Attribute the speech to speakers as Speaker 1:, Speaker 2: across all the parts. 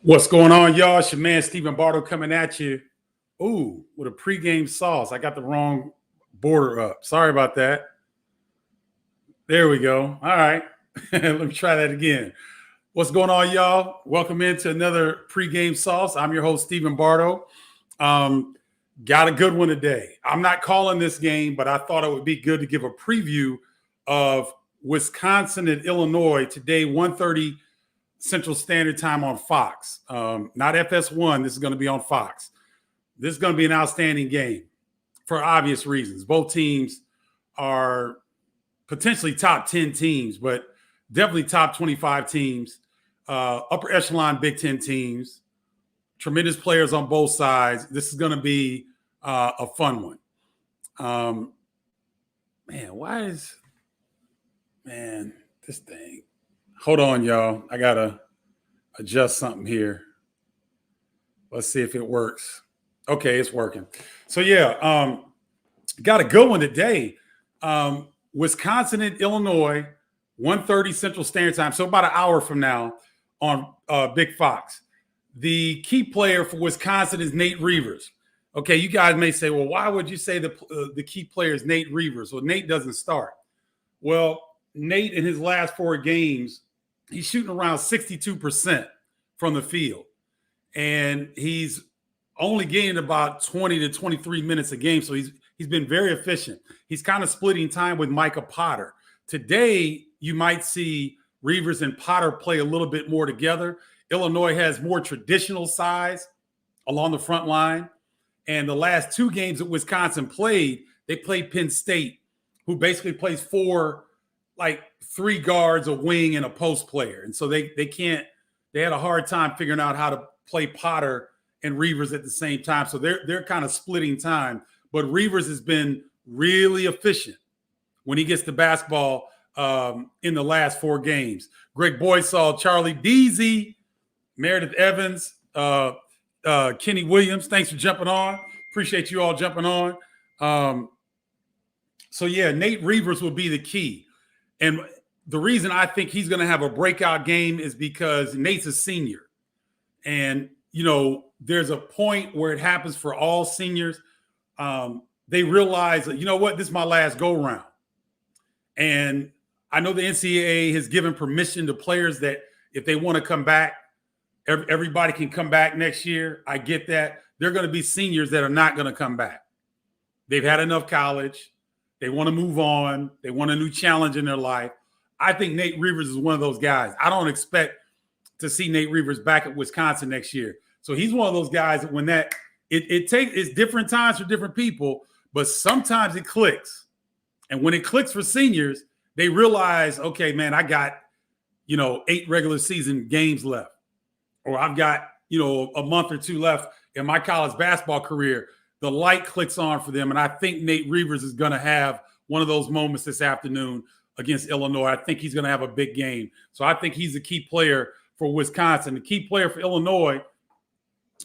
Speaker 1: What's going on, y'all? It's your man, Stephen Bardo, coming at you. Ooh, with a pregame sauce. I got the wrong border up. Sorry about that. There we go. All right. Let me try that again. What's going on, y'all? Welcome into another pregame sauce. I'm your host, Stephen Bardo. Got a good one today. I'm not calling this game, but I thought it would be good to give a preview of Wisconsin and Illinois today, 1:30 Central Standard Time on Fox. Not FS1. This is going to be on Fox. This is going to be an outstanding game for obvious reasons. Both teams are potentially top 10 teams, but definitely top 25 teams, upper echelon Big Ten teams, tremendous players on both sides. This is going to be a fun one. This thing. Hold on, y'all. I got to adjust something here. Let's see if it works. Okay, it's working. So, got a good one today. Wisconsin and Illinois, 1:30 Central Standard Time, so about an hour from now on Big Fox. The key player for Wisconsin is Nate Reuvers. Okay, you guys may say, well, why would you say the key player is Nate Reuvers? Well, Nate doesn't start. Well, Nate, in his last 4 games, he's shooting around 62% from the field. And he's only getting about 20 to 23 minutes a game. So he's been very efficient. He's kind of splitting time with Micah Potter. Today, you might see Reuvers and Potter play a little bit more together. Illinois has more traditional size along the front line. And the last 2 games that Wisconsin played, they played Penn State, who basically plays 3 guards, a wing, and a post player. And so they had a hard time figuring out how to play Potter and Reuvers at the same time. So they're kind of splitting time. But Reuvers has been really efficient when he gets the basketball in the last 4 games. Greg Boysaw, Charlie Deasy, Meredith Evans, Kenny Williams, thanks for jumping on. Appreciate you all jumping on. Nate Reuvers will be the key. And the reason I think he's going to have a breakout game is because Nate's a senior. And, there's a point where it happens for all seniors. They realize that, this is my last go round. And I know the NCAA has given permission to players that if they want to come back, everybody can come back next year. I get that. There are going to be seniors that are not going to come back. They've had enough college. They want to move on. They want a new challenge in their life. I think Nate Reuvers is one of those guys. I don't expect to see Nate Reuvers back at Wisconsin next year. So he's one of those guys that when it's different times for different people, but sometimes it clicks. And when it clicks for seniors, they realize, okay, man, I got, 8 regular season games left. Or I've got, a month or 2 left in my college basketball career. The light clicks on for them. And I think Nate Reuvers is going to have one of those moments this afternoon against Illinois. I think he's going to have a big game. So I think he's a key player for Wisconsin. The key player for Illinois,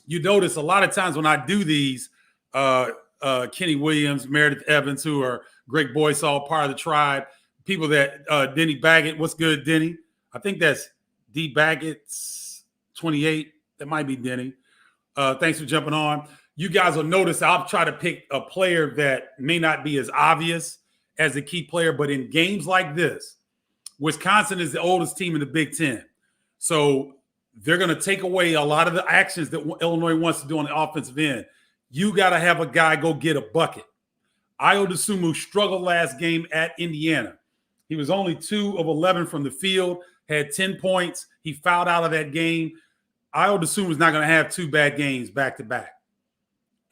Speaker 1: you notice a lot of times when I do these, Kenny Williams, Meredith Evans, who are Greg Boysaw, part of the tribe, people that Denny Baggett. What's good, Denny? I think that's D. Baggett's 28. That might be Denny. Thanks for jumping on. You guys will notice I'll try to pick a player that may not be as obvious as a key player, but in games like this, Wisconsin is the oldest team in the Big Ten. So they're going to take away a lot of the actions that Illinois wants to do on the offensive end. You got to have a guy go get a bucket. Ayo Dosunmu struggled last game at Indiana. He was only 2 of 11 from the field, had 10 points. He fouled out of that game. Ayo Dosunmu is not going to have 2 bad games back-to-back.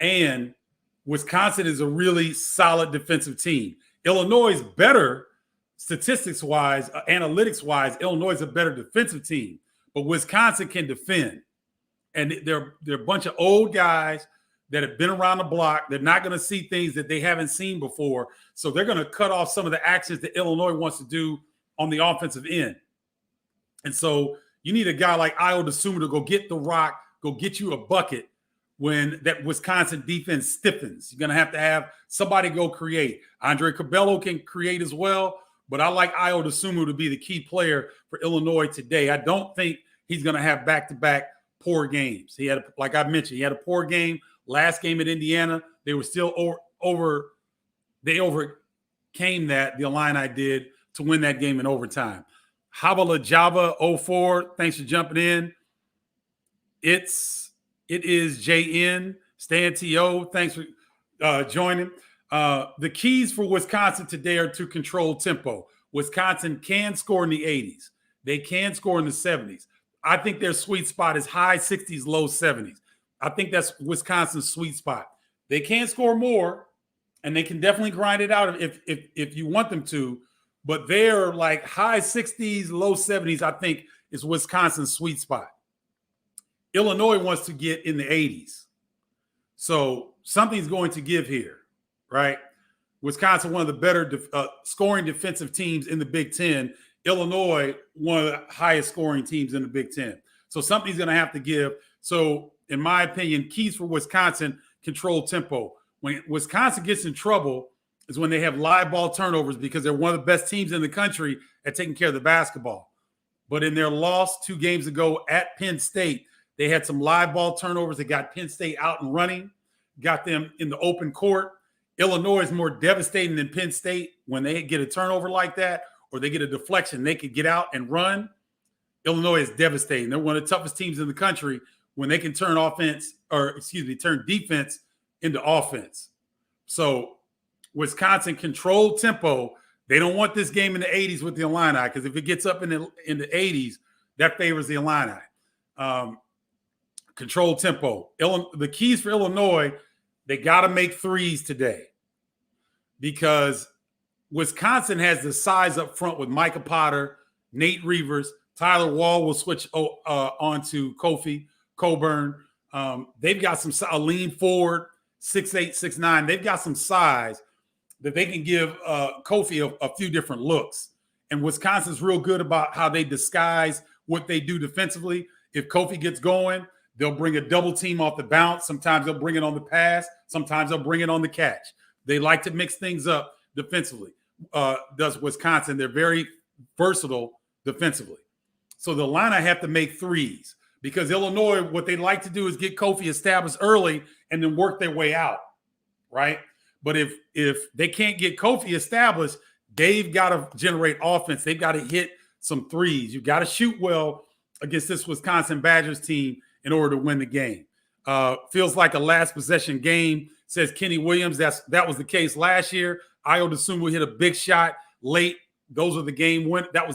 Speaker 1: And Wisconsin is a really solid defensive team. Illinois is better statistics-wise, analytics-wise. Illinois is a better defensive team. But Wisconsin can defend. And they're a bunch of old guys that have been around the block. They're not going to see things that they haven't seen before. So they're going to cut off some of the actions that Illinois wants to do on the offensive end. And so you need a guy like Ayo Dosunmu to go get the rock, go get you a bucket when that Wisconsin defense stiffens. You're going to have somebody go create. Andre Cabello can create as well, but I like Ayo Dosunmu to be the key player for Illinois today. I don't think he's going to have back-to-back poor games. He had, like I mentioned, he had a poor game. Last game at Indiana, they were still they overcame that, the Illini did, to win that game in overtime. Havala Java 04, thanks for jumping in. It is JN, Stan TO, thanks for joining. The keys for Wisconsin today are to control tempo. Wisconsin can score in the 80s. They can score in the 70s. I think their sweet spot is high 60s, low 70s. I think that's Wisconsin's sweet spot. They can score more, and they can definitely grind it out if you want them to. But they're like high 60s, low 70s, I think, is Wisconsin's sweet spot. Illinois wants to get in the 80s. So something's going to give here, right? Wisconsin, one of the better scoring defensive teams in the Big Ten. Illinois, one of the highest scoring teams in the Big Ten. So something's going to have to give. So in my opinion, keys for Wisconsin, control tempo. When Wisconsin gets in trouble is when they have live ball turnovers, because they're one of the best teams in the country at taking care of the basketball. But in their loss 2 games ago at Penn State, they had some live ball turnovers that got Penn State out and running, got them in the open court. Illinois is more devastating than Penn State. When they get a turnover like that or they get a deflection, they could get out and run. Illinois is devastating. They're one of the toughest teams in the country when they can turn turn defense into offense. So Wisconsin controlled tempo. They don't want this game in the 80s with the Illini, because if it gets up in the 80s, that favors the Illini. Control tempo. The keys for Illinois, they got to make threes today, because Wisconsin has the size up front with Micah Potter, Nate Reavers, Tyler Wall will switch on to Kofi Coburn. They've got a lean forward, 6'8", 6'9". They've got some size that they can give Kofi a few different looks. And Wisconsin's real good about how they disguise what they do defensively. If Kofi gets going, they'll bring a double team off the bounce. Sometimes they'll bring it on the pass. Sometimes they'll bring it on the catch. They like to mix things up defensively. Does Wisconsin. They're very versatile defensively. So the Illini have to make threes, because Illinois, what they like to do is get Kofi established early and then work their way out, right? But if they can't get Kofi established, they've got to generate offense. They've got to hit some threes. You've got to shoot well against this Wisconsin Badgers team in order to win the game. Feels like a last possession game, says Kenny Williams. That was the case last year. Ayo Dosunmu hit a big shot late. That was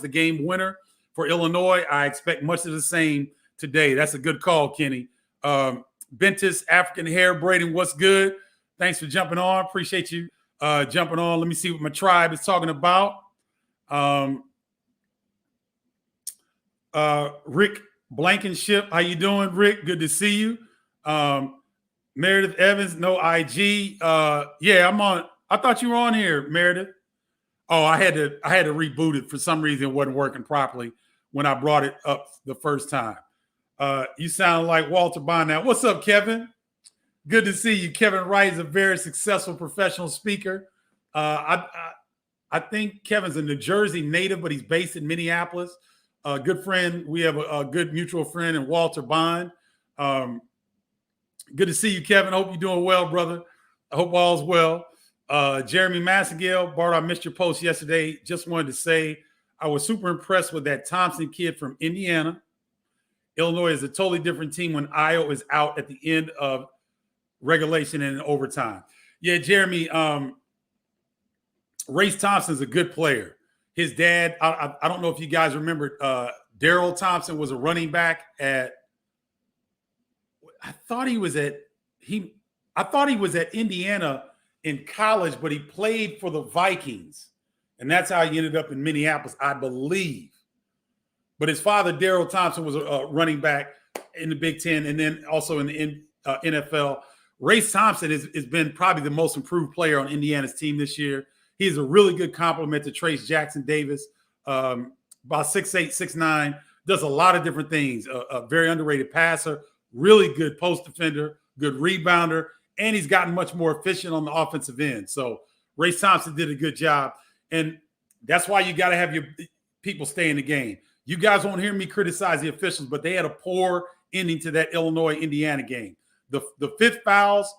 Speaker 1: the game winner for Illinois. I expect much of the same today. That's a good call, Kenny. Bentis, African hair braiding, what's good? Thanks for jumping on. Appreciate you jumping on. Let me see what my tribe is talking about. Rick Blankenship, how you doing, Rick? Good to see you. Meredith Evans, no IG. Yeah, I'm on. I thought you were on here, Meredith. Oh, I had to reboot it for some reason. It wasn't working properly when I brought it up the first time. You sound like Walter Bond now. What's up, Kevin? Good to see you. Kevin Wright is a very successful professional speaker. I think Kevin's a New Jersey native, but he's based in Minneapolis. Good friend. We have a good mutual friend in Walter Bond. Good to see you, Kevin. Hope you're doing well, brother. I hope all's well. Jeremy Massengale, Bardo, I missed your post yesterday. Just wanted to say I was super impressed with that Thompson kid from Indiana. Illinois is a totally different team when Ayo is out at the end of regulation and in overtime. Yeah, Jeremy, Race Thompson's a good player. His dad, I don't know if you guys remember, Daryl Thompson was a running back at, I thought he was at Indiana in college, but he played for the Vikings. And that's how he ended up in Minneapolis, I believe. But his father, Daryl Thompson, was a running back in the Big Ten and then also in the NFL. Race Thompson has been probably the most improved player on Indiana's team this year. He's a really good compliment to Trace Jackson Davis. About 6'8", 6'9", does a lot of different things. A very underrated passer, really good post defender, good rebounder, and he's gotten much more efficient on the offensive end. So Race Thompson did a good job. And that's why you got to have your people stay in the game. You guys won't hear me criticize the officials, but they had a poor ending to that Illinois-Indiana game. The fifth fouls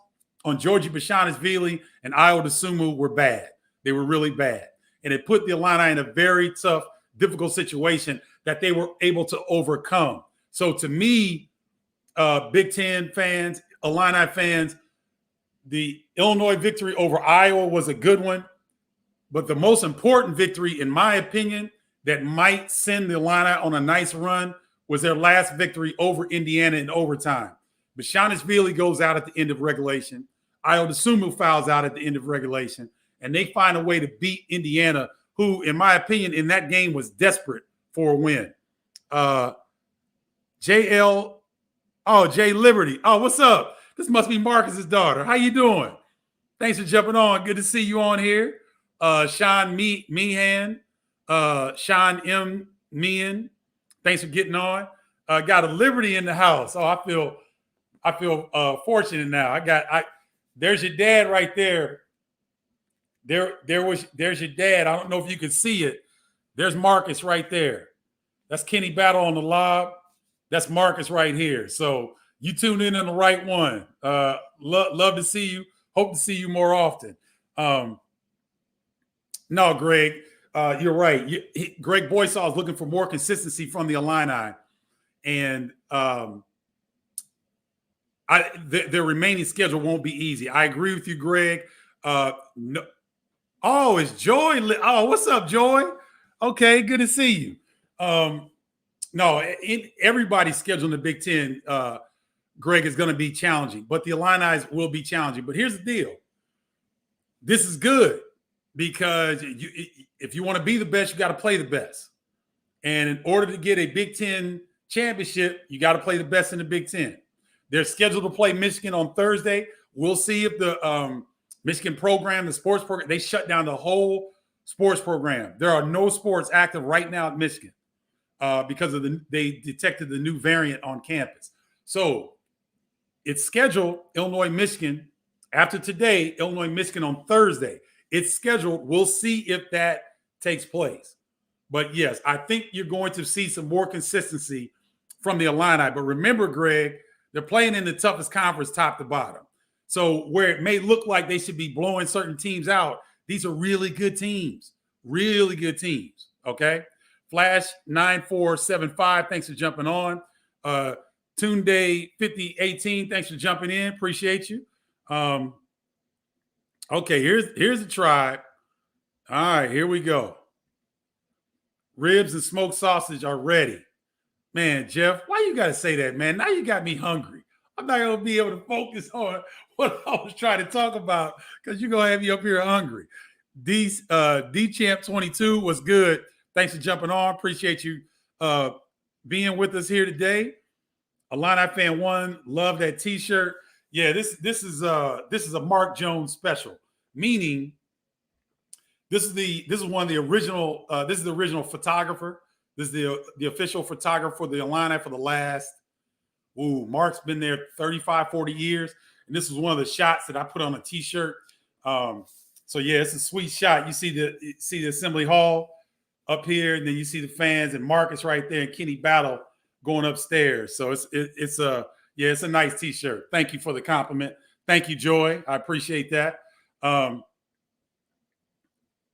Speaker 1: on Georgie Bashanis-Veely and Io DeSumo were bad. They were really bad. And it put the Illini in a very tough, difficult situation that they were able to overcome. So to me, Big Ten fans, Illini fans, the Illinois victory over Iowa was a good one. But the most important victory, in my opinion, that might send the Illini on a nice run was their last victory over Indiana in overtime. Bashanis-Veely goes out at the end of regulation. Io DeSumo fouls out at the end of regulation. And they find a way to beat Indiana, who, in my opinion, in that game was desperate for a win. Jay Liberty. Oh, what's up? This must be Marcus's daughter. How you doing? Thanks for jumping on. Good to see you on here. Sean Meehan, Sean M. Meehan. Thanks for getting on. Got a Liberty in the house. Oh, I feel fortunate now. There's your dad right there. There's your dad. I don't know if you can see it. There's Marcus right there. That's Kenny Battle on the lob. That's Marcus right here. So you tuned in on the right one. Love to see you. Hope to see you more often. No, Greg, you're right. Greg Boysaw is looking for more consistency from the Illini. And their remaining schedule won't be easy. I agree with you, Greg. No. Oh, it's Joy. Oh, what's up, Joy? Okay, good to see you. No, everybody's schedule in the Big Ten, Greg, is going to be challenging, but the Illini will be challenging. But here's the deal. This is good because if you want to be the best, you got to play the best. And in order to get a Big Ten championship, you got to play the best in the Big Ten. They're scheduled to play Michigan on Thursday. We'll see if the Michigan program, the sports program, they shut down the whole sports program. There are no sports active right now at Michigan because of they detected the new variant on campus. So it's scheduled Illinois-Michigan after today, Illinois-Michigan on Thursday. It's scheduled. We'll see if that takes place. But yes, I think you're going to see some more consistency from the Illini. But remember, Greg, they're playing in the toughest conference top to bottom. So where it may look like they should be blowing certain teams out, these are really good teams. Really good teams. Okay. Flash 9475. Thanks for jumping on. Tunde 5018. Thanks for jumping in. Appreciate you. Okay, here's the tribe. All right, here we go. Ribs and smoked sausage are ready. Man, Jeff, why you got to say that, man? Now you got me hungry. I'm not going to be able to focus on what I was trying to talk about because you're going to have me up here hungry. D-Champ 22 was good. Thanks for jumping on. Appreciate you being with us here today. Illini Fan 1, love that T-shirt. Yeah, this is a Mark Jones special, meaning this is one of the original. This is the original photographer. This is the official photographer for the Illini for the last. Mark's been there 35, 40 years, and this is one of the shots that I put on a T-shirt. So yeah, it's a sweet shot. You see the Assembly Hall up here, and then you see the fans and Marcus right there, and Kenny Battle going upstairs. So it's a nice T-shirt. Thank you for the compliment. Thank you, Joy. I appreciate that.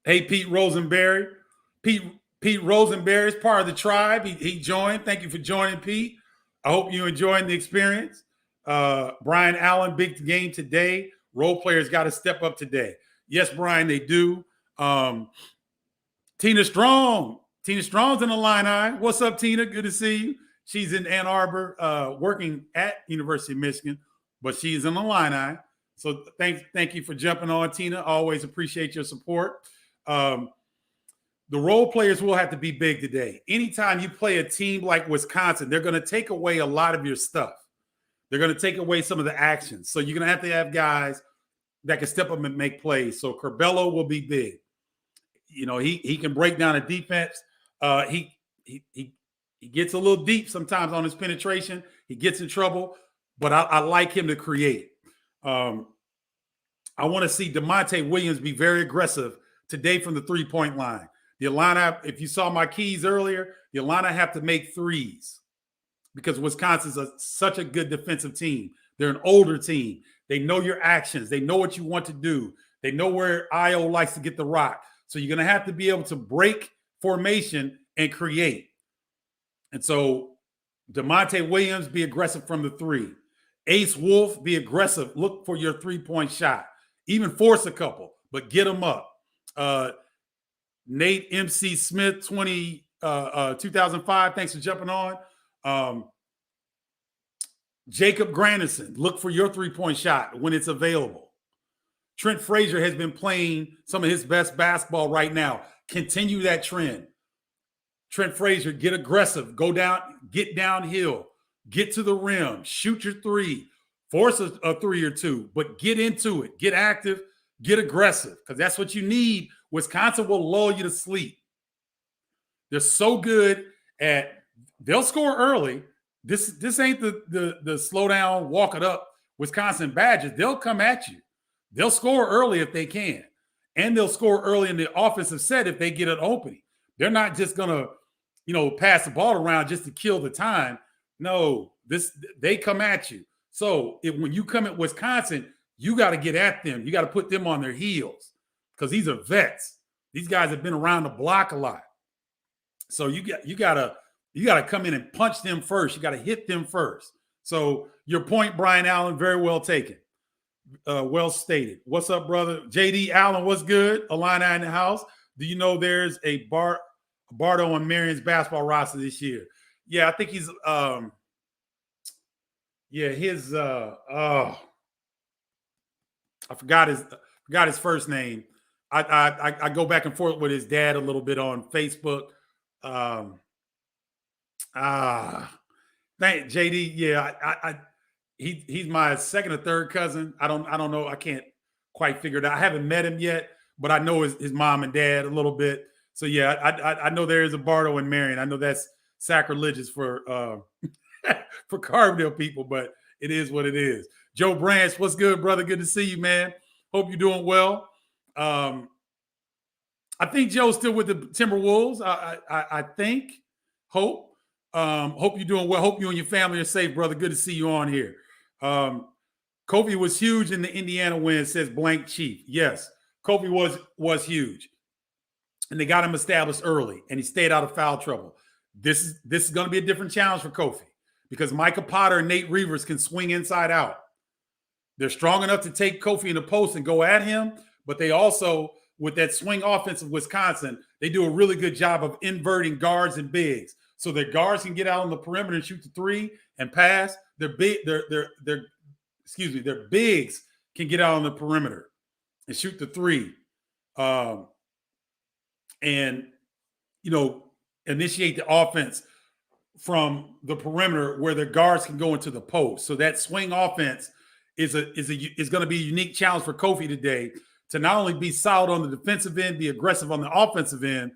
Speaker 1: Hey, Pete Rosenberry. Pete Rosenberry is part of the tribe. He joined. Thank you for joining, Pete. I hope you're enjoying the experience. Brian Allen, big game today. Role players got to step up today. Yes, Brian, they do. Tina Strong. Tina Strong's in the Illini. What's up, Tina? Good to see you. She's in Ann Arbor, working at University of Michigan, but she's in the Illini. So thank you for jumping on, Tina. Always appreciate your support. The role players will have to be big today. Anytime you play a team like Wisconsin, they're going to take away a lot of your stuff. They're going to take away some of the actions. So you're going to have guys that can step up and make plays. So Curbelo will be big. You know, he can break down a defense. He gets a little deep sometimes on his penetration. He gets in trouble, but I like him to create. I want to see DeMonte Williams be very aggressive today from the three-point line. The Illini, if you saw my keys earlier, the Illini have to make threes. because Wisconsin's such a good defensive team. They're an older team. They know your actions. They know what you want to do. They know where Io likes to get the rock. So you're going to have to be able to break formation and create. And so DeMonte Williams, be aggressive from the three. Ace Wolf, be aggressive. Look for your three-point shot. Even force a couple, but get them up. Nate MC Smith, 2005, thanks for jumping on. Jacob Granderson, look for your three-point shot when it's available. Trent Frazier has been playing some of his best basketball right now. Continue that trend. Trent Frazier, get aggressive. Go down, get downhill. Get to the rim. Shoot your three. Force a three or two, but get into it. Get active. Get aggressive, because that's what you need. Wisconsin will lull you to sleep. They're so good at, they'll score early. This ain't the slow down, walk it up Wisconsin Badgers. They'll come at you. They'll score early if they can. And they'll score early in the offensive set if they get an opening. They're not just going to, pass the ball around just to kill the time. No, they come at you. So when you come at Wisconsin, you got to get at them. You got to put them on their heels, because these are vets. These guys have been around the block a lot. So you got to come in and punch them first. You got to hit them first. So your point, Brian Allen, very well taken. Well stated. What's up, brother? JD Allen, what's good? Alana in the house. Do you know there's a Bardo on Marion's basketball roster this year? Yeah, I think he's I forgot his first name. I go back and forth with his dad a little bit on Facebook. Thank JD. Yeah, he's my second or third cousin. I don't know. I can't quite figure it out. I haven't met him yet, but I know his mom and dad a little bit. So yeah, I know there is a Bardo in Marion. I know that's sacrilegious for for Carbondale people, but it is what it is. Joe Branch, what's good, brother? Good to see you, man. Hope you're doing well. I think Joe's still with the Timberwolves. I think. Hope you're doing well. Hope you and your family are safe, brother. Good to see you on here. Kofi was huge in the Indiana win, says Blank Chief. Yes, Kofi was huge. And they got him established early, and he stayed out of foul trouble. This is going to be a different challenge for Kofi, because Micah Potter and Nate Reavers can swing inside out. They're strong enough to take Kofi in the post and go at him, but they also, with that swing offense of Wisconsin, they do a really good job of inverting guards and bigs. So their guards can get out on the perimeter and shoot the three and pass. Their bigs can get out on the perimeter and shoot the three. And initiate the offense from the perimeter where their guards can go into the post. So that swing offense is going to be a unique challenge for Kofi today, to not only be solid on the defensive end, be aggressive on the offensive end,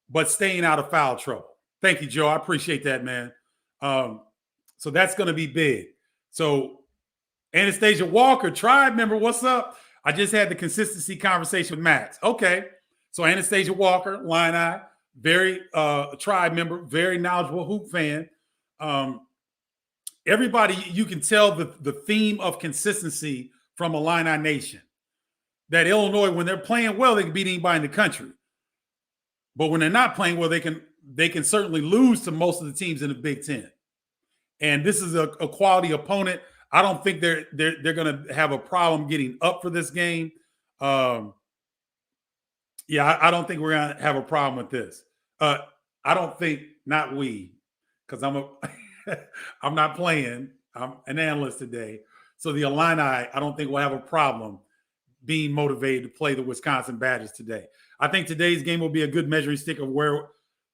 Speaker 1: but staying out of foul trouble. Thank you, Joe. I appreciate that, man. So that's going to be big. So Anastasia Walker, tribe member, what's up? I just had the consistency conversation with Max. Okay. So Anastasia Walker, Illini, very tribe member, very knowledgeable hoop fan. Everybody, you can tell the theme of consistency from Illini Nation. That Illinois, when they're playing well, they can beat anybody in the country. But when they're not playing well, they can certainly lose to most of the teams in the Big Ten. And this is a quality opponent. I don't think they're going to have a problem getting up for this game. I don't think we're going to have a problem with this. I don't think, not we, because I'm not playing. I'm an analyst today. So the Illini, I don't think will have a problem being motivated to play the Wisconsin Badgers today. I think today's game will be a good measuring stick of where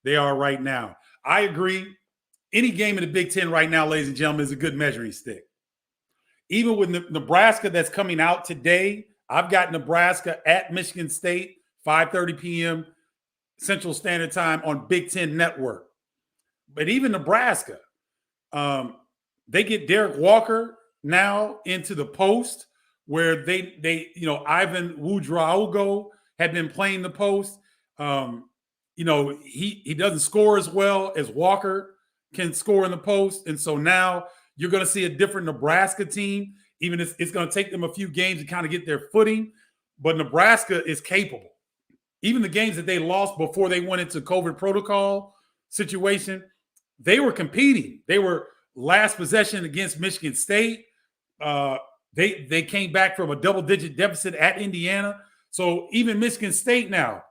Speaker 1: they are right now. I agree. Any game in the Big Ten right now, ladies and gentlemen, is a good measuring stick. Even with Nebraska that's coming out today, I've got Nebraska at Michigan State, 5:30 p.m. Central Standard Time on Big Ten Network. But even Nebraska, they get Derek Walker now into the post, where they Ivan Wudraogo had been playing the post. He doesn't score as well as Walker can score in the post. And so now you're going to see a different Nebraska team. Even if it's going to take them a few games to kind of get their footing, but Nebraska is capable. Even the games that they lost before they went into COVID protocol situation, they were competing. They were last possession against Michigan State. They came back from a double-digit deficit at Indiana. So even Michigan State now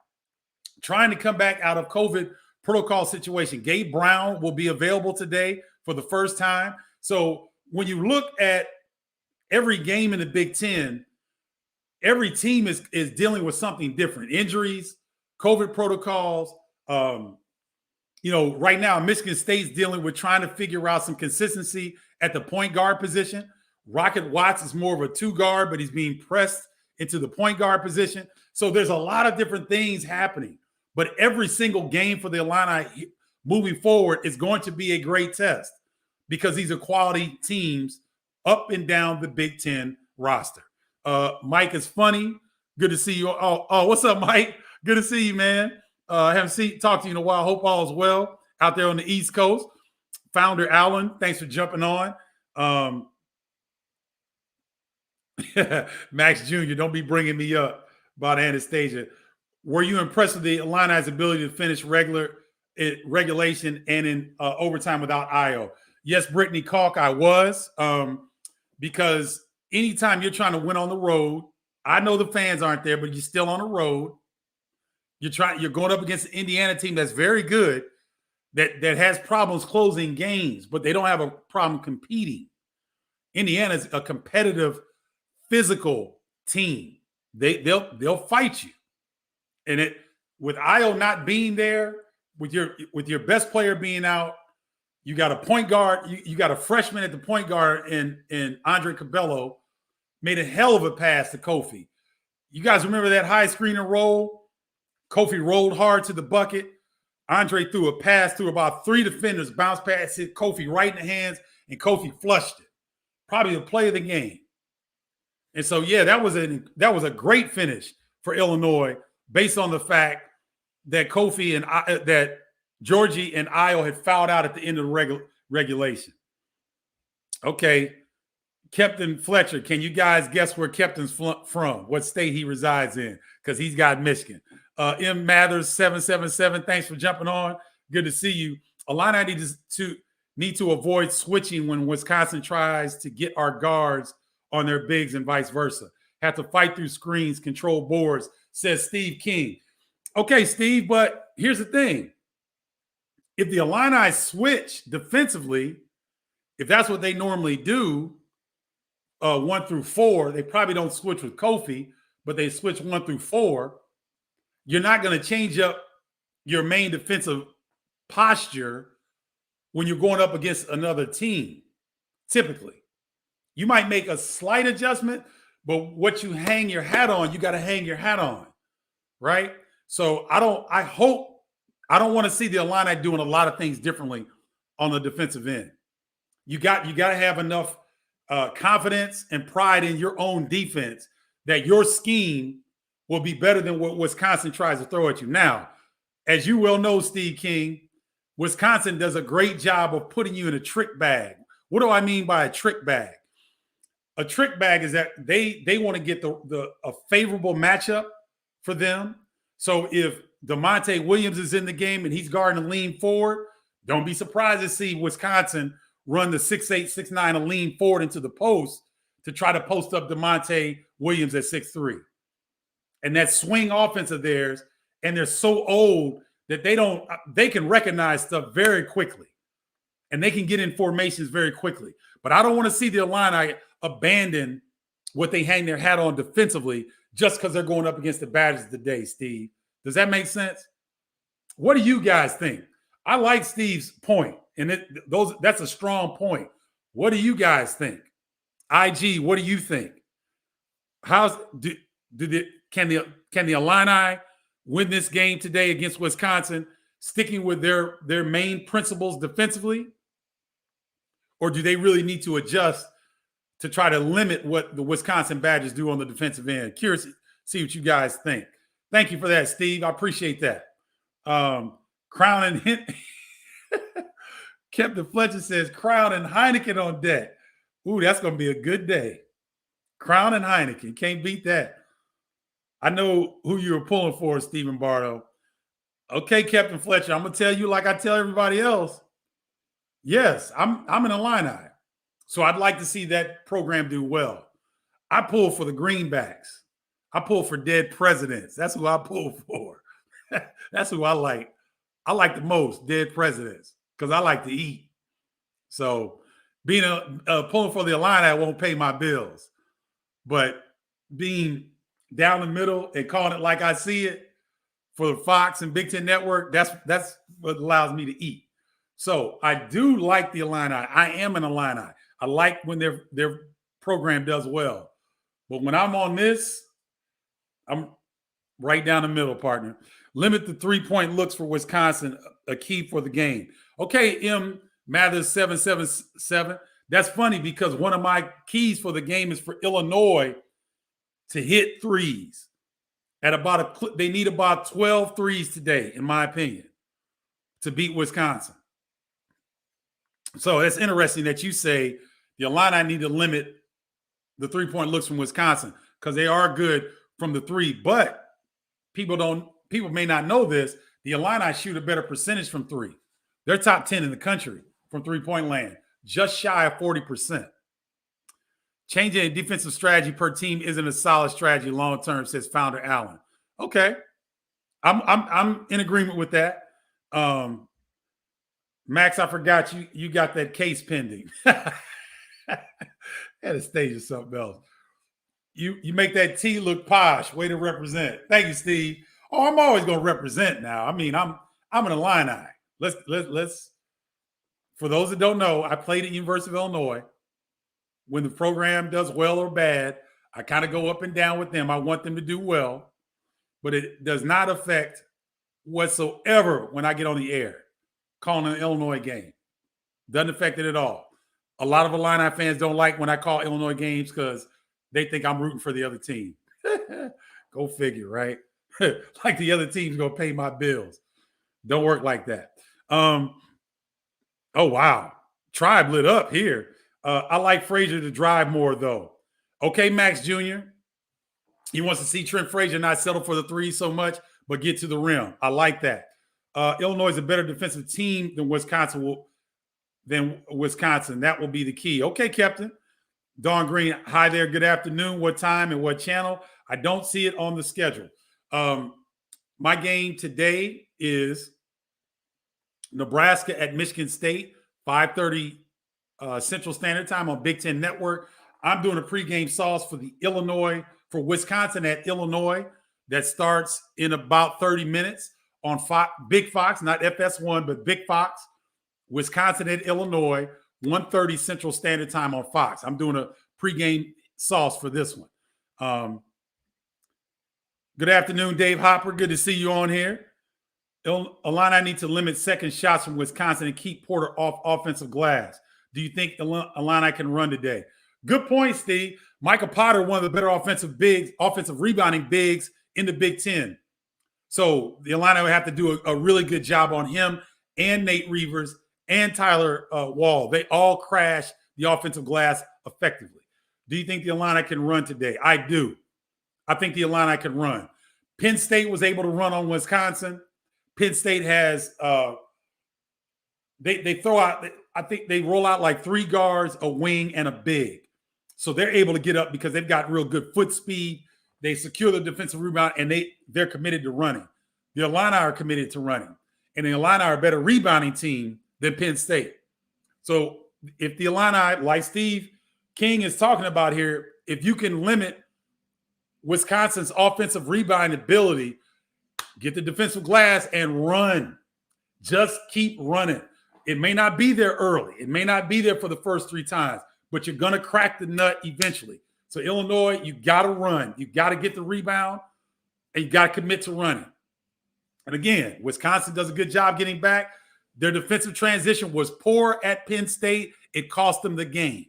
Speaker 1: trying to come back out of COVID protocol situation. Gabe Brown will be available today for the first time. So when you look at every game in the Big Ten, every team is dealing with something different. Injuries, COVID protocols. Right now, Michigan State's dealing with trying to figure out some consistency at the point guard position. Rocket Watts is more of a two guard, but he's being pressed into the point guard position. So there's a lot of different things happening. But every single game for the Illini moving forward is going to be a great test because these are quality teams up and down the Big Ten roster. Mike is funny. Good to see you. Oh, what's up, Mike? Good to see you, man. Haven't talked to you in a while. Hope all is well out there on the East Coast. Founder Allen, thanks for jumping on. Max Jr., don't be bringing me up about Anastasia. Were you impressed with the Illini's ability to finish regulation and in overtime without Io? Yes, Brittany Kalk, I was. Because anytime you're trying to win on the road, I know the fans aren't there, but you're still on the road. You're going up against an Indiana team that's very good, that has problems closing games, but they don't have a problem competing. Indiana's a competitive, physical team. They'll fight you. And with Io not being there, with your best player being out, you got a point guard, you got a freshman at the point guard in Andre Cabello, made a hell of a pass to Kofi. You guys remember that high screen and roll? Kofi rolled hard to the bucket. Andre threw a pass through about 3 defenders, bounced past hit Kofi right in the hands, and Kofi flushed it. Probably the play of the game. And so, yeah, that was a great finish for Illinois based on the fact that Kofi and that Georgie and Io had fouled out at the end of the regulation. Okay, Captain Fletcher, can you guys guess where Captain's from? What state he resides in? Because he's got Michigan. M. Mathers 777, thanks for jumping on. Good to see you. Illini need to avoid switching when Wisconsin tries to get our guards on their bigs and vice versa. Have to fight through screens, control boards, says Steve King. Okay, Steve, but here's the thing. If the Illini switch defensively, if that's what they normally do, 1 through 4, they probably don't switch with Kofi, but they switch 1 through 4. You're not going to change up your main defensive posture when you're going up against another team, typically. You might make a slight adjustment, but what you hang your hat on, you got to hang your hat on, right? So I don't want to see the Illini doing a lot of things differently on the defensive end. You got to have enough confidence and pride in your own defense that your scheme will be better than what Wisconsin tries to throw at you. Now, as you well know, Steve King, Wisconsin does a great job of putting you in a trick bag. What do I mean by a trick bag? A trick bag is that they want to get a favorable matchup for them. So if DeMonte Williams is in the game and he's guarding a lean forward, don't be surprised to see Wisconsin run the 6'8", 6'9", a lean forward into the post to try to post up DeMonte Williams at 6'3". And that swing offense of theirs, and they're so old that they can recognize stuff very quickly. And they can get in formations very quickly. But I don't want to see the Illini abandon what they hang their hat on defensively just because they're going up against the Badgers today, Steve. Does that make sense? What do you guys think? I like Steve's point, and that's a strong point. What do you guys think? IG, what do you think? Can the Illini win this game today against Wisconsin, sticking with their main principles defensively? Or do they really need to adjust to try to limit what the Wisconsin Badgers do on the defensive end? Curious to see what you guys think. Thank you for that, Steve. I appreciate that. Crown and Captain Fletcher says Crown and Heineken on deck. Ooh, that's going to be a good day. Crown and Heineken. Can't beat that. I know who you were pulling for, Stephen Bardo. Okay, Captain Fletcher, I'm going to tell you like I tell everybody else. Yes, I'm an Illini. So I'd like to see that program do well. I pull for the greenbacks. I pull for dead presidents. That's who I pull for. That's who I like. I like the most, dead presidents, because I like to eat. So being pulling for the Illini won't pay my bills. But being down the middle and calling it like I see it for the Fox and Big Ten Network, that's what allows me to eat. So I do like the Illini. I am an Illini. I like when their program does well. But when I'm on this, I'm right down the middle, partner. Limit the three-point looks for Wisconsin, a key for the game. Okay, M. Mathers 777. That's funny because one of my keys for the game is for Illinois to hit threes. They need about 12 threes today, in my opinion, to beat Wisconsin. So it's interesting that you say the Illini need to limit the three-point looks from Wisconsin because they are good from the three. But people may not know this. The Illini shoot a better percentage from three. They're top 10 in the country from three-point land, just shy of 40%. Changing a defensive strategy per team isn't a solid strategy long-term, says Founder Allen. Okay. I'm in agreement with that. Max, I forgot you got that case pending. Had a stage or something else. You make that T look posh. Way to represent. Thank you, Steve. Oh, I'm always going to represent now. I mean, I'm an Illini. Let's. For those that don't know, I played at University of Illinois. When the program does well or bad, I kind of go up and down with them. I want them to do well, but it does not affect whatsoever when I get on the air calling an Illinois game. Doesn't affect it at all. A lot of Illini fans don't like when I call Illinois games because they think I'm rooting for the other team. Go figure, right? Like the other team's going to pay my bills. Don't work like that. Oh, wow. Tribe lit up here. I like Frazier to drive more, though. Okay, Max Jr. He wants to see Trent Frazier not settle for the three so much, but get to the rim. I like that. Illinois is a better defensive team than Wisconsin. That will be the key. Okay, Captain. Dawn Green, hi there. Good afternoon. What time and what channel? I don't see it on the schedule. My game today is Nebraska at Michigan State, 5:30 Central Standard Time on Big Ten Network. I'm doing a pregame sauce for Wisconsin at Illinois that starts in about 30 minutes on Big Fox, not FS1, but Big Fox. Wisconsin at Illinois, 1:30 Central Standard Time on Fox. I'm doing a pregame sauce for this one. Good afternoon, Dave Hopper. Good to see you on here. Illini need to limit second shots from Wisconsin and keep Porter off offensive glass. Do you think Illini can run today? Good point, Steve. Michael Potter, one of the better offensive rebounding bigs in the Big Ten. So the Illini would have to do a really good job on him and Nate Reavers and Tyler Wall. They all crash the offensive glass effectively. Do you think the Illini can run today? I do. I think the Illini can run. Penn State was able to run on Wisconsin. Penn State has they throw out, I think they roll out like three guards, a wing, and a big. So they're able to get up because they've got real good foot speed. They secure the defensive rebound, and they're committed to running. The Illini are committed to running. And the Illini are a better rebounding team than Penn State. So if the Illini, like Steve King is talking about here, if you can limit Wisconsin's offensive rebounding ability, get the defensive glass and run. Just keep running. It may not be there early. It may not be there for the first three times, but you're going to crack the nut eventually. So Illinois, you got to run. You got to get the rebound, and you got to commit to running. And again, Wisconsin does a good job getting back. Their defensive transition was poor at Penn State. It cost them the game.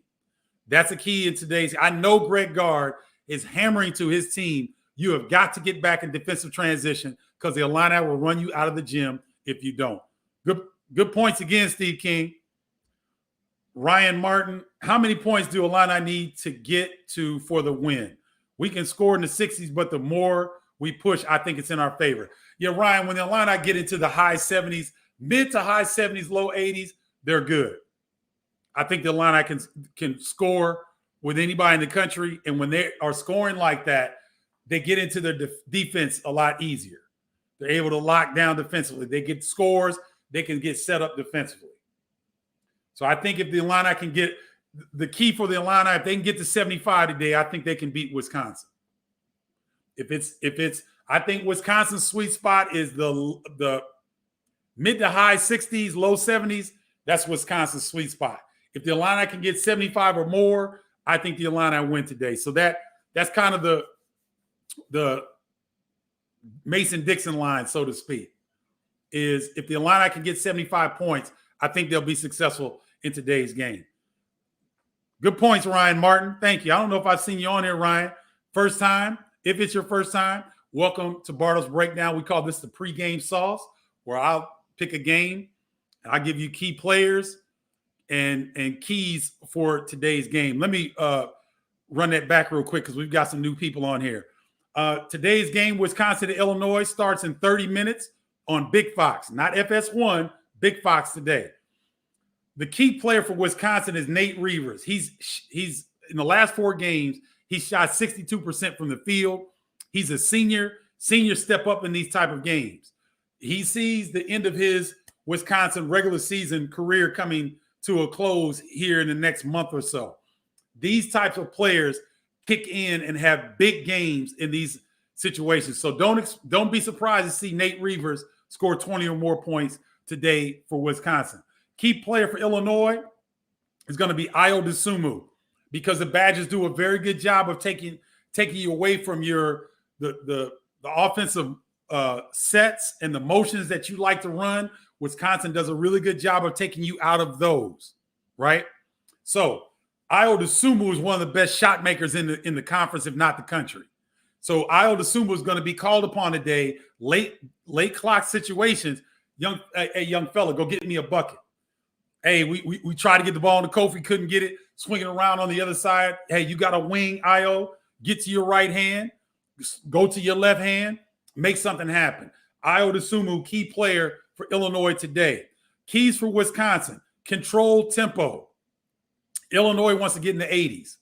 Speaker 1: That's a key in today's. I know Greg Gard is hammering to his team, you have got to get back in defensive transition because the Illini will run you out of the gym if you don't. Good points again, Steve King. Ryan Martin, how many points do Illini need to get to for the win? We can score in the 60s, but the more we push, I think it's in our favor. Yeah, Ryan, when the Illini get into the high 70s, mid to high 70s, low 80s, they're good. I think the Illini can score with anybody in the country, and when they are scoring like that, they get into their defense a lot easier. They're able to lock down defensively. They get scores. They can get set up defensively. So I think if the Illini can get the key for the Illini, if they can get to 75 today, I think they can beat Wisconsin. If it's, I think Wisconsin's sweet spot is the mid to high 60s, low 70s. That's Wisconsin's sweet spot. If the Illini can get 75 or more, I think the Illini win today. So that's kind of the Mason-Dixon line, so to speak, is if the Illini can get 75 points, I think they'll be successful in today's game. Good points, Ryan Martin. Thank you. I don't know if I've seen you on here, Ryan. First time. If it's your first time, welcome to Bardo's Breakdown. We call this the pregame sauce, where I'll pick a game and I'll give you key players and keys for today's game. Let me run that back real quick because we've got some new people on here. Today's game, Wisconsin to Illinois, starts in 30 minutes on Big Fox, not FS1, Big Fox today. The key player for Wisconsin is Nate Reavers. He's in the last 4 games, he shot 62% from the field. He's a senior. Seniors step up in these type of games. He sees the end of his Wisconsin regular season career coming to a close here in the next month or so. These types of players kick in and have big games in these situations. So don't be surprised to see Nate Reavers score 20 or more points today for Wisconsin. Key player for Illinois is going to be Ayo Dosunmu, because the Badgers do a very good job of taking you away from the offensive sets and the motions that you like to run. Wisconsin does a really good job of taking you out of those, right? So Ayo Dosunmu is one of the best shot makers in the conference, if not the country. So Ayo Dosunmu is going to be called upon today, late clock situations. Young fella, go get me a bucket. Hey, we tried to get the ball in the Kofi, couldn't get it. Swinging around on the other side. Hey, you got a wing, Ayo. Get to your right hand. Go to your left hand. Make something happen. Ayo Dosunmu, key player for Illinois today. Keys for Wisconsin: control tempo. Illinois wants to get in the 80s.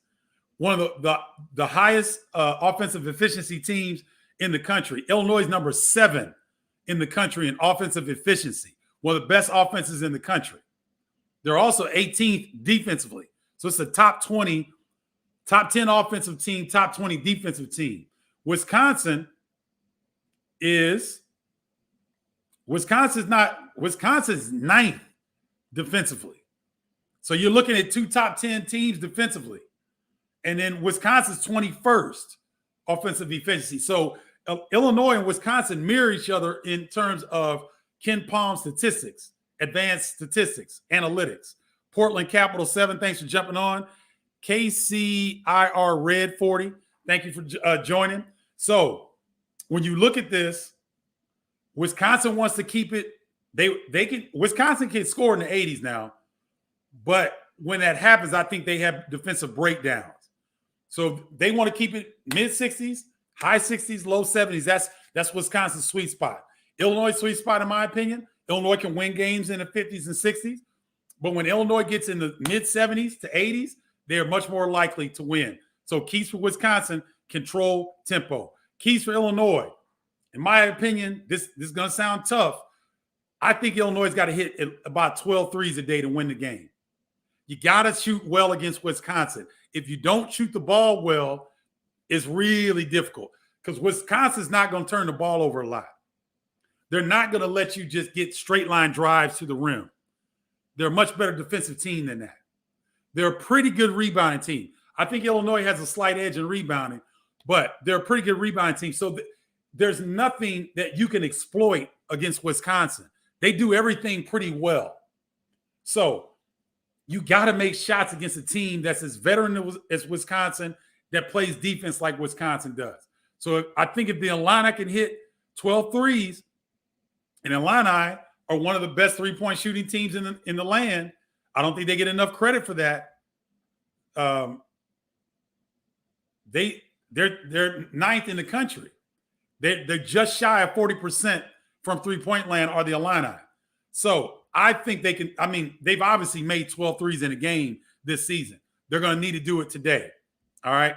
Speaker 1: One of the highest offensive efficiency teams in the country. Illinois is number 7 in the country in offensive efficiency. One of the best offenses in the country. They're also 18th defensively. So it's a top 10 offensive team, top 20 defensive team. Wisconsin's 9th defensively. So you're looking at 2 top 10 teams defensively. And then Wisconsin's 21st offensive efficiency. So Illinois and Wisconsin mirror each other in terms of Ken Palm statistics, advanced statistics, analytics. Portland Capital 7, thanks for jumping on. KCIR Red 40, thank you for joining. So when you look at this, Wisconsin wants to keep it. Wisconsin can score in the 80s now, but when that happens, I think they have defensive breakdowns. So they want to keep it mid 60s, high 60s, low 70s. That's Wisconsin's sweet spot. Illinois' sweet spot, in my opinion. Illinois can win games in the 50s and 60s, but when Illinois gets in the mid 70s to 80s, they're much more likely to win. So keys for Wisconsin: control tempo. Keys for Illinois, in my opinion, this is going to sound tough. I think Illinois got to hit about 12 threes a day to win the game. You got to shoot well against Wisconsin. If you don't shoot the ball well, it's really difficult because Wisconsin's not going to turn the ball over a lot. They're not going to let you just get straight line drives to the rim. They're a much better defensive team than that. They're a pretty good rebounding team. I think Illinois has a slight edge in rebounding, but they're a pretty good rebounding team. So there's nothing that you can exploit against Wisconsin. They do everything pretty well. So you got to make shots against a team that's as veteran as Wisconsin, that plays defense like Wisconsin does. So I think if the Illini can hit 12 threes, and Illini are one of the best three-point shooting teams in the land, I don't think they get enough credit for that. They're ninth in the country. They're just shy of 40% from 3-point land are the Illini. So I think they can. I mean, they've obviously made 12 threes in a game this season. They're going to need to do it today. All right.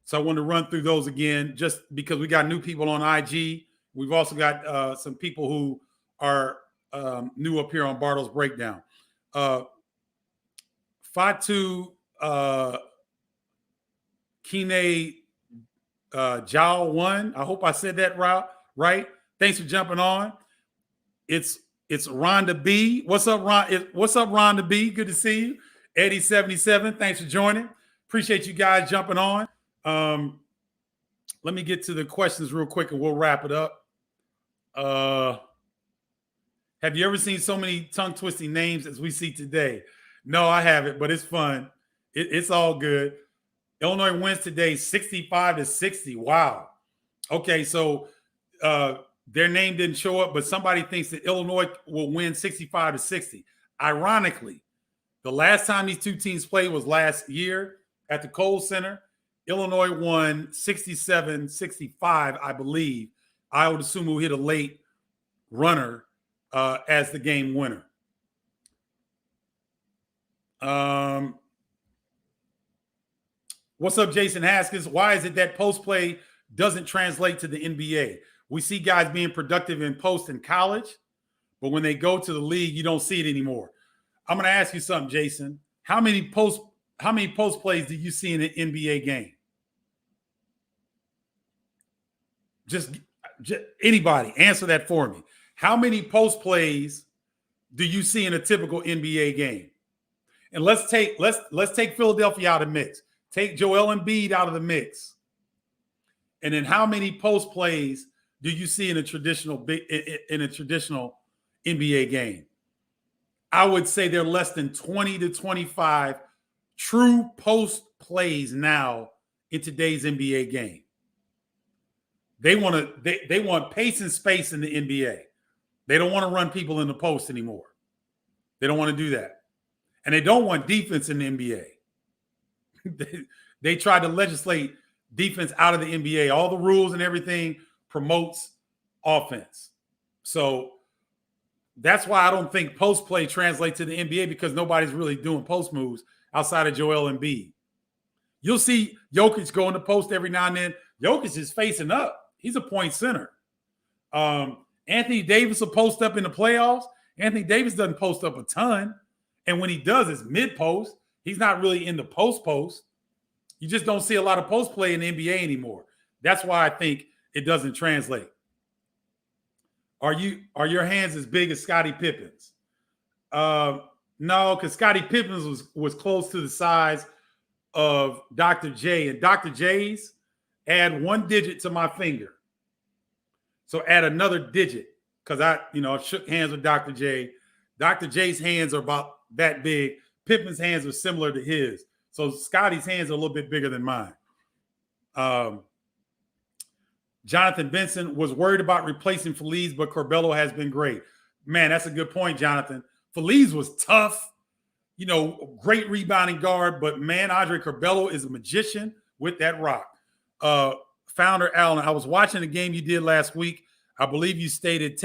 Speaker 1: So I want to run through those again, just because we got new people on IG. We've also got some people who are new up here on Bardo's Breakdown. Fatu Kine Jao 1. I hope I said that right. Thanks for jumping on. It's Rhonda B. What's up, Ron? What's up, Rhonda B? Good to see you. Eddie 77. Thanks for joining. Appreciate you guys jumping on. Let me get to the questions real quick and we'll wrap it up. Have you ever seen so many tongue-twisting names as we see today? No, I haven't, but it's fun. It's all good. Illinois wins today 65-60. Wow. Okay, so their name didn't show up, but somebody thinks that Illinois will win 65-60. Ironically, the last time these two teams played was last year at the Kohl Center. Illinois won 67-65, I believe. I would assume we'll hit a late runner as the game winner. What's up, Jason Haskins? Why is it that post play doesn't translate to the NBA? We see guys being productive in post in college, but when they go to the league, you don't see it anymore. I'm going to ask you something, Jason. How many post plays do you see in an NBA game? Just anybody answer that for me. How many post plays do you see in a typical NBA game? And let's take Philadelphia out of the mix. Take Joel Embiid out of the mix. And then how many post plays do you see in a traditional NBA game? I would say they're less than 20 to 25 true post plays now in today's NBA game. They want pace and space in the NBA. They don't want to run people in the post anymore. They don't want to do that. And they don't want defense in the NBA. They tried to legislate defense out of the NBA. All the rules and everything promotes offense. So that's why I don't think post play translates to the NBA, because nobody's really doing post moves outside of Joel Embiid. You'll see Jokic go in the post every now and then. Jokic is facing up. He's a point center. Anthony Davis will post up in the playoffs. Anthony Davis doesn't post up a ton. And when he does, it's mid-post. He's not really in the post-post. You just don't see a lot of post play in the NBA anymore. That's why I think it doesn't translate. Are your hands as big as Scottie Pippen's? No, because Scottie Pippen's was close to the size of Dr. J. And Dr. J's, add one digit to my finger. So add another digit, because I shook hands with Dr. J. Dr. J's hands are about that big. Pippen's hands are similar to his. So Scottie's hands are a little bit bigger than mine. Jonathan Benson was worried about replacing Feliz, but Corbello has been great. Man, that's a good point, Jonathan. Feliz was tough, great rebounding guard, but man, Andre Corbello is a magician with that rock. Founder Allen, I was watching the game you did last week. I believe you stated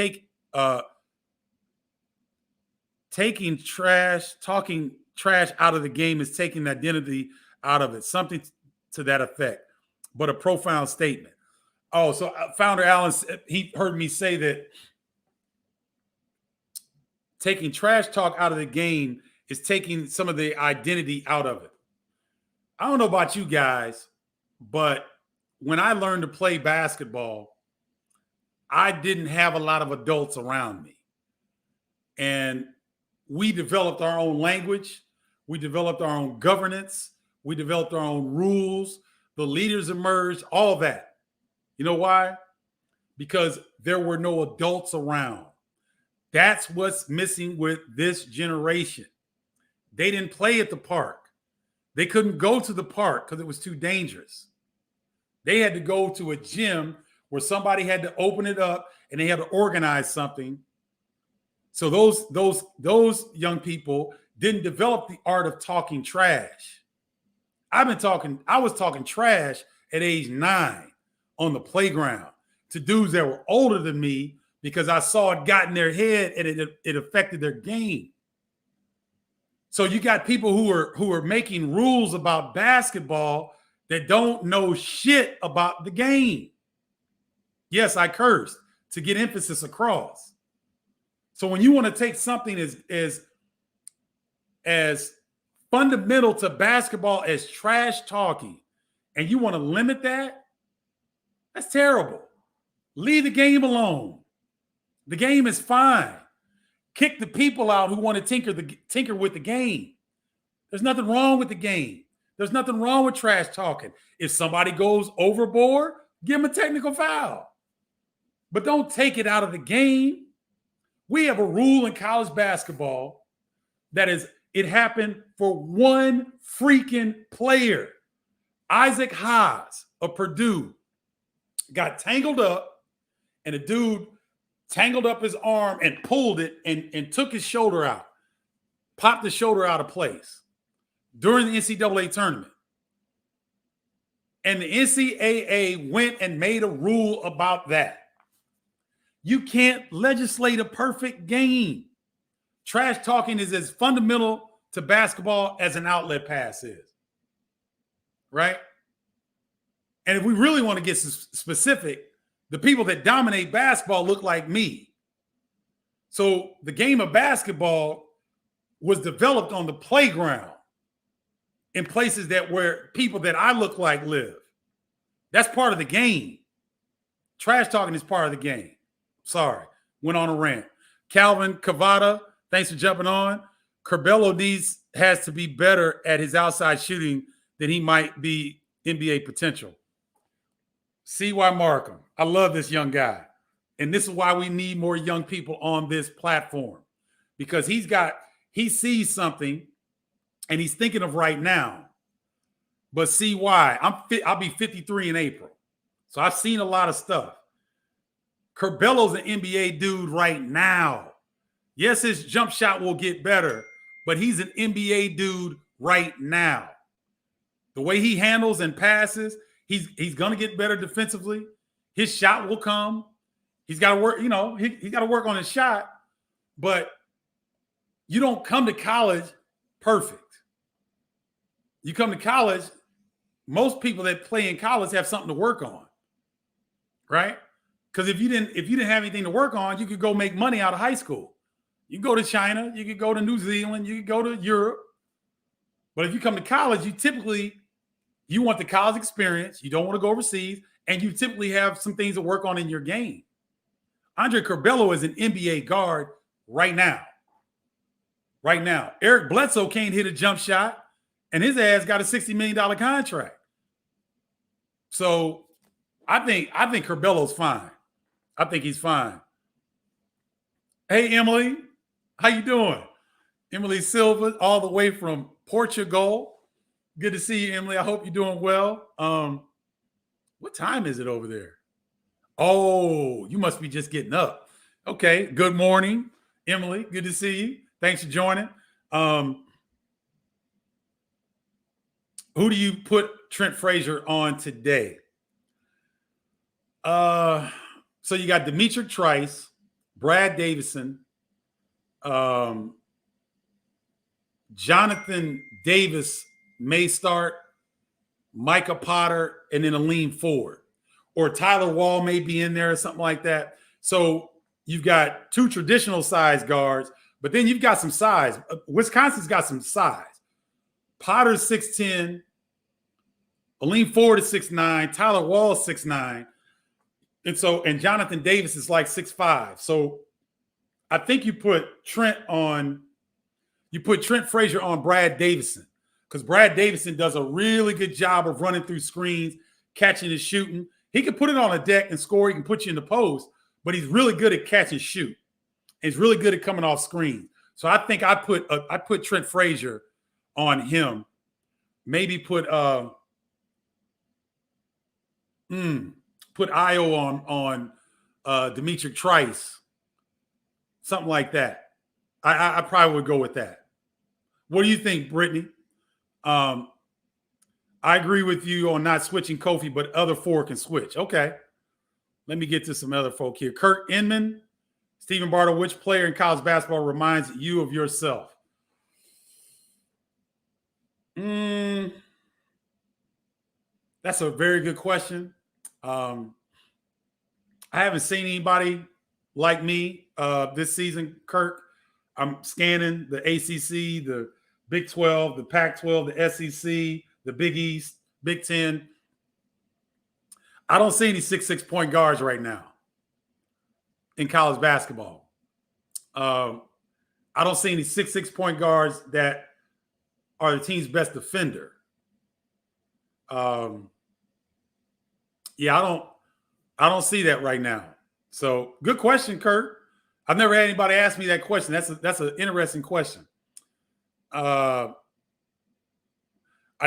Speaker 1: talking trash out of the game is taking the identity out of it. Something to that effect, but a profound statement. Oh, so Founder Allen, he heard me say that taking trash talk out of the game is taking some of the identity out of it. I don't know about you guys, but when I learned to play basketball, I didn't have a lot of adults around me. And we developed our own language. We developed our own governance. We developed our own rules. The leaders emerged, all that. You know why? Because there were no adults around. That's what's missing with this generation. They didn't play at the park. They couldn't go to the park because it was too dangerous. They had to go to a gym where somebody had to open it up and they had to organize something. So those young people didn't develop the art of talking trash. I was talking trash at age 9 on the playground to dudes that were older than me because I saw it got in their head and it affected their game. So you got people who are making rules about basketball that don't know shit about the game. Yes, I cursed to get emphasis across. So when you want to take something as fundamental to basketball as trash talking, and you want to limit that, that's terrible. Leave the game alone. The game is fine. Kick the people out who want to tinker with the game. There's nothing wrong with the game. There's nothing wrong with trash talking. If somebody goes overboard, give them a technical foul. But don't take it out of the game. We have a rule in college basketball that is, it happened for one freaking player. Isaac Haas of Purdue got tangled up, and a dude tangled up his arm and pulled it and took his shoulder out, popped the shoulder out of place during the NCAA tournament. And the NCAA went and made a rule about that. You can't legislate a perfect game. Trash talking is as fundamental to basketball as an outlet pass is. Right? And if we really want to get specific, the people that dominate basketball look like me. So the game of basketball was developed on the playground in places that where people that I look like live. That's part of the game. Trash talking is part of the game. Sorry, went on a rant. Calvin Cavada, thanks for jumping on. Curbelo has to be better at his outside shooting than he might be NBA potential. C.Y. Markham. I love this young guy. And this is why we need more young people on this platform. Because he sees something and he's thinking of right now. But C.Y., I'll be 53 in April. So I've seen a lot of stuff. Curbelo's an NBA dude right now. Yes, his jump shot will get better, but he's an NBA dude right now. The way he handles and passes, he's going to get better defensively. His shot will come. He's got to work, he's got to work on his shot, but you don't come to college perfect. You come to college, most people that play in college have something to work on, right? Because if you didn't have anything to work on, you could go make money out of high school. You go to China, you could go to New Zealand, you could go to Europe. But if you come to college, you want the college experience. You don't want to go overseas, and you typically have some things to work on in your game. Andre Curbelo is an NBA guard right now. Right now. Eric Bledsoe can't hit a jump shot, and his ass got a $60 million contract. So I think Curbelo's fine. I think he's fine. Hey, Emily, how you doing? Emily Silva, all the way from Portugal. Good to see you, Emily. I hope you're doing well. What time is it over there? Oh, you must be just getting up. Okay. Good morning, Emily. Good to see you. Thanks for joining. Who do you put Trent Frazier on today? So you got Demetric Trice, Brad Davison, Jonathan Davis may start, Micah Potter, and then a lean forward. Or Tyler Wall may be in there or something like that. So you've got two traditional size guards, but then you've got some size. Wisconsin's got some size. Potter's 6'10", a lean forward is 6'9", Tyler Wall is 6'9", and Jonathan Davis is like 6'5". So I think you put Trent Frazier on Brad Davison, because Brad Davison does a really good job of running through screens, catching and shooting. He can put it on a deck and score. He can put you in the post, but he's really good at catch and shoot. He's really good at coming off screen. So I think I put Trent Frazier on him. Maybe put Io on Demetric Trice, something like that. I probably would go with that. What do you think, Brittany? I agree with you on not switching Kofi, but other four can switch. Okay. Let me get to some other folk here. Kurt Inman, Stephen Bardo, which player in college basketball reminds you of yourself? That's a very good question. I haven't seen anybody like me this season, Kirk. I'm scanning the ACC, the Big 12, the Pac 12, the SEC, the Big East, Big 10. I don't see any 6'6" point guards right now in college basketball. I don't see any 6'6" point guards that are the team's best defender. Yeah, I don't see that right now. So good question, Kurt. I've never had anybody ask me that question. That's an interesting question. I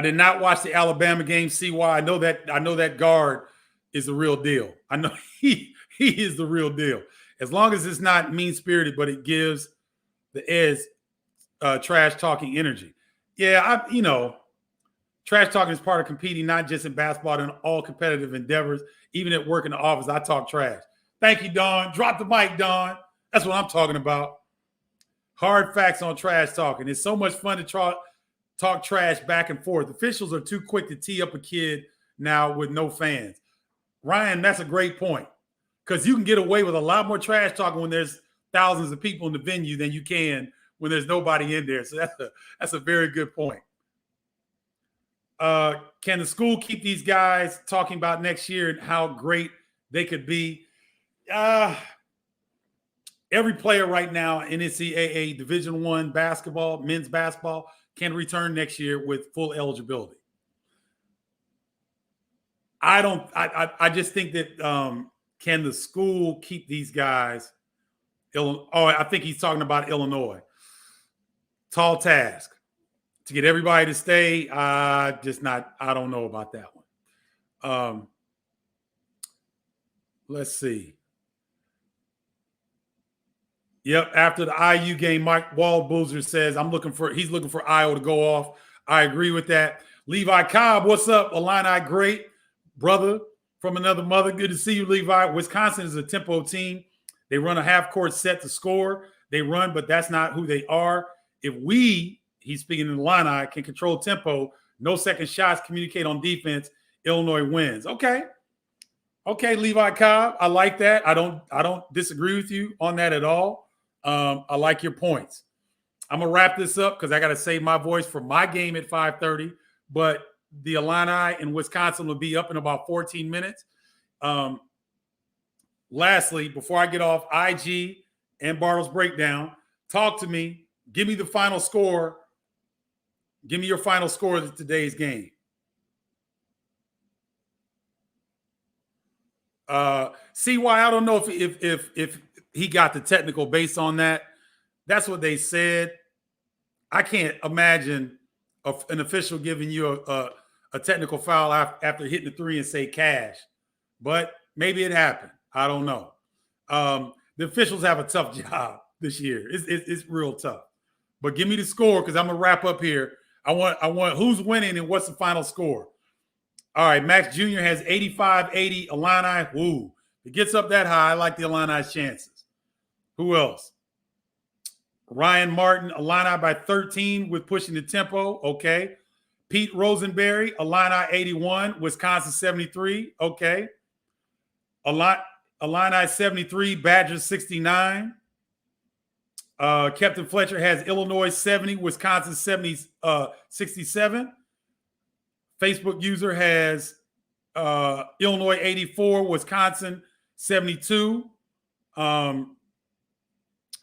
Speaker 1: did not watch the Alabama game. See why? I know that guard is the real deal. I know he is the real deal. As long as it's not mean spirited, but it gives the edge trash talking energy. Yeah, trash talking is part of competing, not just in basketball, but in all competitive endeavors. Even at work in the office, I talk trash. Thank you, Don. Drop the mic, Don. That's what I'm talking about. Hard facts on trash talking. It's so much fun to talk trash back and forth. Officials are too quick to tee up a kid now with no fans. Ryan, that's a great point, because you can get away with a lot more trash talking when there's thousands of people in the venue than you can when there's nobody in there. So that's a very good point. Can the school keep these guys talking about next year and how great they could be? Every player right now in NCAA Division I basketball, men's basketball, can return next year with full eligibility. I just think that can the school keep these guys? I think he's talking about Illinois. Tall task to get everybody to stay. I don't know about that one. Let's see. Yep. After the IU game, Mike Waldboozer says he's looking for Iowa to go off. I agree with that. Levi Cobb, what's up? Illini, great brother from another mother. Good to see you, Levi. Wisconsin is a tempo team. They run a half-court set to score. They run, but that's not who they are. If he's speaking in the Illini, can control tempo, no second shots, communicate on defense, Illinois wins. Okay, Levi Cobb, I like that. I don't disagree with you on that at all. I like your points. I'm gonna wrap this up because I got to save my voice for my game at 5:30. But the Illini in Wisconsin will be up in about 14 minutes. Lastly, before I get off, IG and Bardo's breakdown, talk to me. Give me the final score. Give me your final score of today's game. See why I don't know if he got the technical based on that. That's what they said. I can't imagine an official giving you a technical foul after hitting the three and say cash, but maybe it happened. I don't know. The officials have a tough job this year. It's real tough. But give me the score because I'm gonna wrap up here. I want who's winning and what's the final score. All right, Max Jr. has 85-80 Illini. Woo. If it gets up that high, I like the Illini's chances. Who else? Ryan Martin, Illini by 13 with pushing the tempo. Okay. Pete Rosenberry, Illini 81, Wisconsin 73. Okay. Illini 73, Badgers 69. Captain Fletcher has Illinois 70, Wisconsin 67. Facebook user has Illinois 84, Wisconsin 72.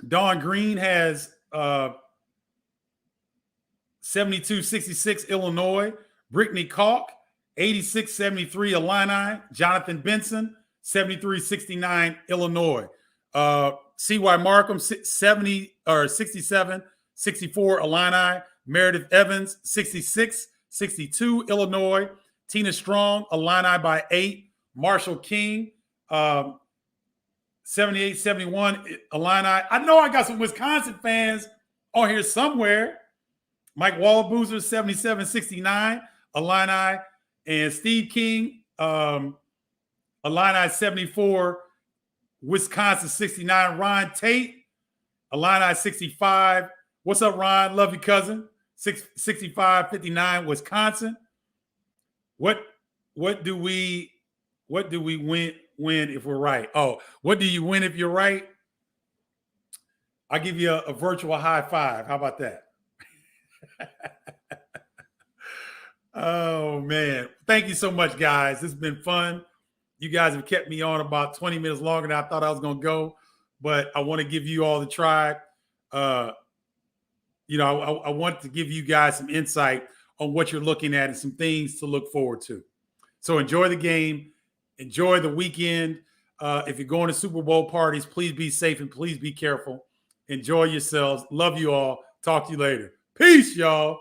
Speaker 1: Don Green has 72-66 Illinois. Brittany Kalk, 86-73 Illini. Jonathan Benson, 73-69 Illinois. C.Y. Markham, 67-64 Illini. Meredith Evans, 66-62 Illinois. Tina Strong, Illini by 8. Marshall King, 78-71 Illini. I know I got some Wisconsin fans on here somewhere. Mike Wallaboozer, 7769, Illini. And Steve King, Illini 74, Wisconsin 69. Ron Tate, Illini 65. What's up, Ron? Love you, cousin. 65-59, Wisconsin. What do we win if we're right? Oh, what do you win if you're right? I'll give you a virtual high five. How about that? Oh, man. Thank you so much, guys. This has been fun. You guys have kept me on about 20 minutes longer than I thought I was going to go, but I want to give you all the try. I want to give you guys some insight on what you're looking at and some things to look forward to. So enjoy the game. Enjoy the weekend. If you're going to Super Bowl parties, please be safe and please be careful. Enjoy yourselves. Love you all. Talk to you later. Peace, y'all.